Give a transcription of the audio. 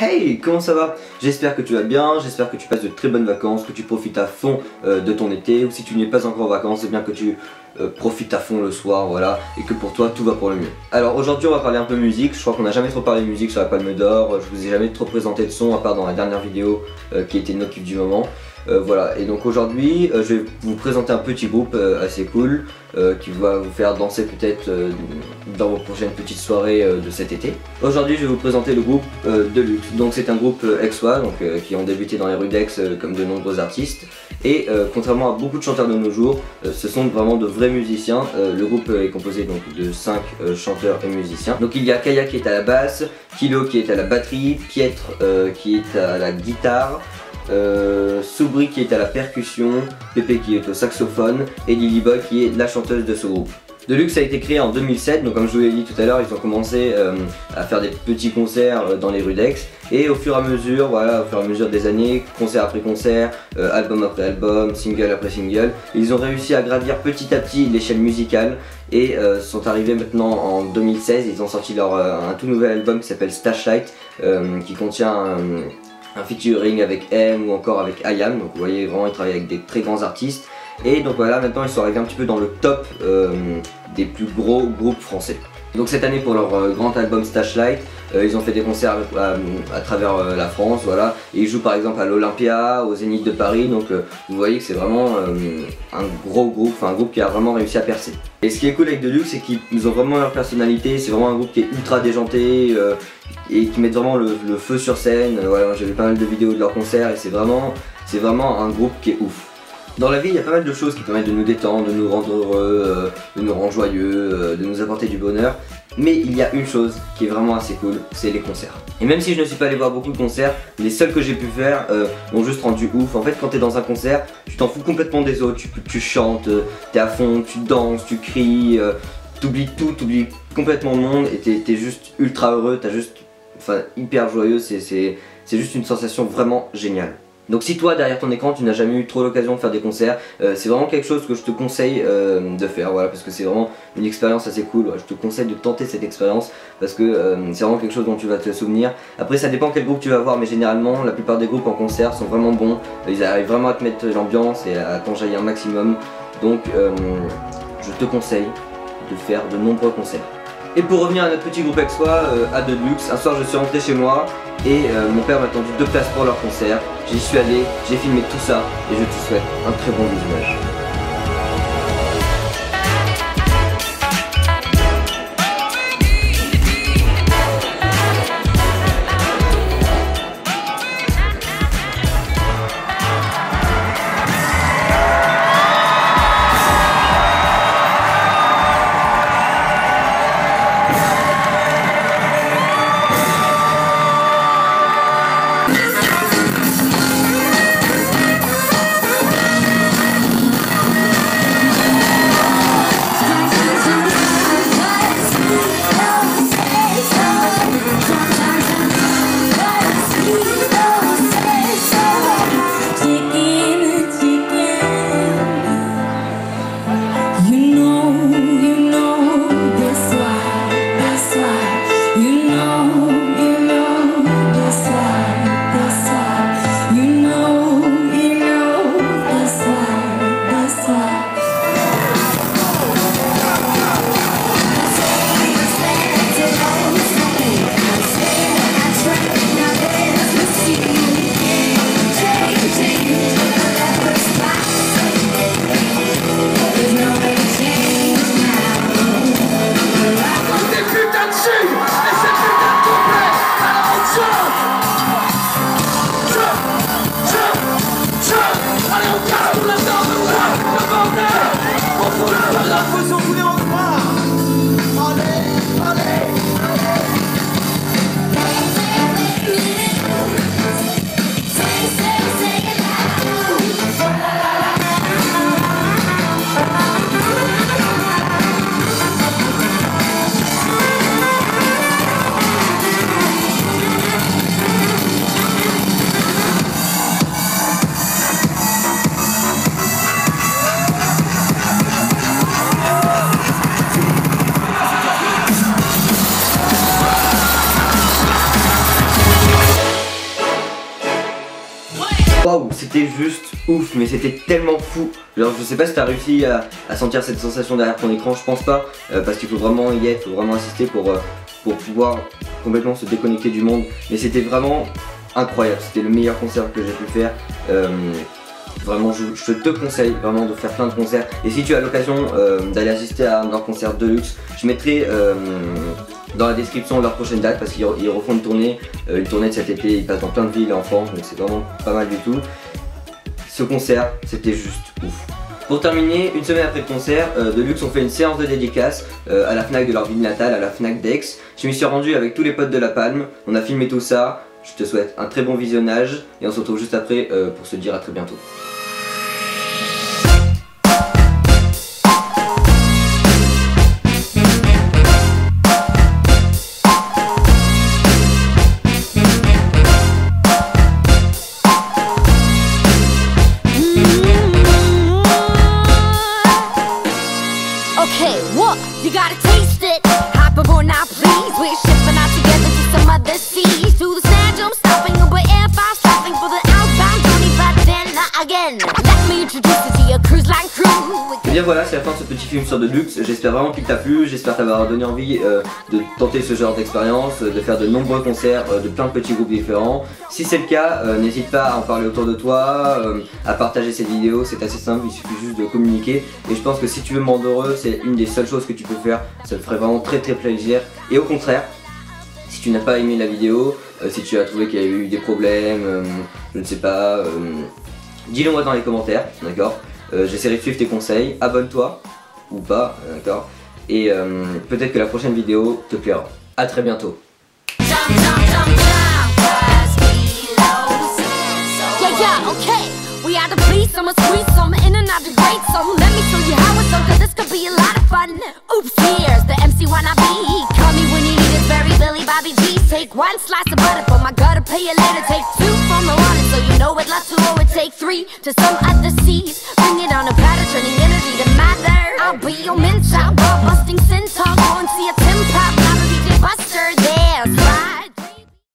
Hey, comment ça va? J'espère que tu vas bien, j'espère que tu passes de très bonnes vacances, que tu profites à fond de ton été, ou si tu n'es pas encore en vacances, c'est bien que tu profites à fond le soir, voilà, et que pour toi tout va pour le mieux. Alors aujourd'hui on va parler un peu musique, je crois qu'on n'a jamais trop parlé de musique sur la Palme d'Or, je vous ai jamais trop présenté de son à part dans la dernière vidéo qui était nos kiffs du moment. Voilà, et donc aujourd'hui je vais vous présenter un petit groupe assez cool qui va vous faire danser peut-être dans vos prochaines petites soirées de cet été. Aujourd'hui je vais vous présenter le groupe Deluxe. Donc c'est un groupe aixois qui ont débuté dans les rues d'Aix comme de nombreux artistes. Et contrairement à beaucoup de chanteurs de nos jours, ce sont vraiment de vrais musiciens. Le groupe est composé donc de 5 chanteurs et musiciens. Donc il y a Kaya qui est à la basse, Kilo qui est à la batterie, Pietre qui est à la guitare, Soubri qui est à la percussion, Pépé qui est au saxophone et Lilyboy qui est la chanteuse de ce groupe. Deluxe a été créé en 2007, donc comme je vous l'ai dit tout à l'heure, ils ont commencé à faire des petits concerts dans les rues d'Aix et au fur et à mesure, voilà, au fur et à mesure des années, concert après concert, album après album, single après single, ils ont réussi à gravir petit à petit l'échelle musicale et sont arrivés maintenant en 2016, ils ont sorti un tout nouvel album qui s'appelle Stashlight qui contient un featuring avec M ou encore avec IAM, donc vous voyez vraiment ils travaillent avec des très grands artistes. Et donc voilà, maintenant ils sont arrivés un petit peu dans le top des plus gros groupes français. Donc cette année pour leur grand album Stashlight, ils ont fait des concerts à travers la France, voilà. Et ils jouent par exemple à l'Olympia, au Zénith de Paris, donc vous voyez que c'est vraiment un gros groupe, enfin un groupe qui a vraiment réussi à percer. Et ce qui est cool avec Deluxe, c'est qu'ils ont vraiment leur personnalité, c'est vraiment un groupe qui est ultra déjanté et qui met vraiment le feu sur scène. Voilà, j'ai vu pas mal de vidéos de leurs concerts et c'est vraiment un groupe qui est ouf. Dans la vie, il y a pas mal de choses qui permettent de nous détendre, de nous rendre heureux, de nous rendre joyeux, de nous apporter du bonheur. Mais il y a une chose qui est vraiment assez cool, c'est les concerts. Et même si je ne suis pas allé voir beaucoup de concerts, les seuls que j'ai pu faire m'ont juste rendu ouf. En fait, quand t'es dans un concert, tu t'en fous complètement des autres, tu chantes, t'es à fond, tu danses, tu cries, t'oublies tout, t'oublies complètement le monde et t'es juste ultra heureux, hyper joyeux, c'est juste une sensation vraiment géniale. Donc si toi derrière ton écran tu n'as jamais eu trop l'occasion de faire des concerts, c'est vraiment quelque chose que je te conseille de faire, voilà, parce que c'est vraiment une expérience assez cool. Ouais, je te conseille de tenter cette expérience parce que c'est vraiment quelque chose dont tu vas te souvenir. Après ça dépend quel groupe tu vas voir, mais généralement la plupart des groupes en concert sont vraiment bons, ils arrivent vraiment à te mettre l'ambiance et à t'enjailler un maximum. Donc je te conseille de faire de nombreux concerts. Et pour revenir à notre petit groupe aixois, à Deluxe, un soir je suis rentré chez moi et mon père m'a tendu 2 places pour leur concert. J'y suis allé, j'ai filmé tout ça et je te souhaite un très bon visionnage. waouh, c'était juste ouf, mais c'était tellement fou. Genre je sais pas si t'as réussi à sentir cette sensation derrière ton écran, je pense pas, parce qu'il faut vraiment y être, il faut vraiment assister pour pouvoir complètement se déconnecter du monde. Mais c'était vraiment incroyable, c'était le meilleur concert que j'ai pu faire. Vraiment je te conseille vraiment de faire plein de concerts. Et si tu as l'occasion d'aller assister à un concert Deluxe, je mettrai dans la description leur prochaine date, parce qu'ils refont une tournée de cet été, ils passent dans plein de villes en France, donc c'est vraiment pas mal du tout. Ce concert, c'était juste ouf. Pour terminer, une semaine après le concert, Deluxe ont fait une séance de dédicace à la FNAC de leur ville natale, à la FNAC d'Aix. Je m'y suis rendu avec tous les potes de La Palme, on a filmé tout ça. Je te souhaite un très bon visionnage et on se retrouve juste après pour se dire à très bientôt. Okay, what? You gotta taste it. Hop aboard now, please. We're shipping out together to some other seas. To the sand, I'm stopping over Air 5, stopping for the outbound journey, but then again. Let me introduce you to your cruise line crew. Et bien voilà, c'est la fin de ce petit film sur Deluxe. J'espère vraiment qu'il t'a plu, j'espère t'avoir donné envie de tenter ce genre d'expérience, de faire de nombreux concerts de plein de petits groupes différents. Si c'est le cas, n'hésite pas à en parler autour de toi, à partager cette vidéo, c'est assez simple, il suffit juste de communiquer. Et je pense que si tu veux me rendre heureux, c'est une des seules choses que tu peux faire, ça me ferait vraiment très plaisir. Et au contraire, si tu n'as pas aimé la vidéo, si tu as trouvé qu'il y a eu des problèmes, je ne sais pas, dis-le moi dans les commentaires, d'accord. J'essaierai de suivre tes conseils, abonne-toi ou pas, d'accord. Et peut-être que la prochaine vidéo te plaira. A très bientôt. We are the police, I'ma squeeze some in and out the grate some. Let me show you how it's done, cause this could be a lot of fun. Oops, here's the MC wanna be. Call me when you need it, very Billy Bobby G. Take one slice of butter for my gutter, pay you later. Take two from the water, so you know it lots to it. Take three to some other seas. Bring it on a platter, turning energy to matter. I'll be your mentor, ball busting centaur. Go and see a Tim Pop.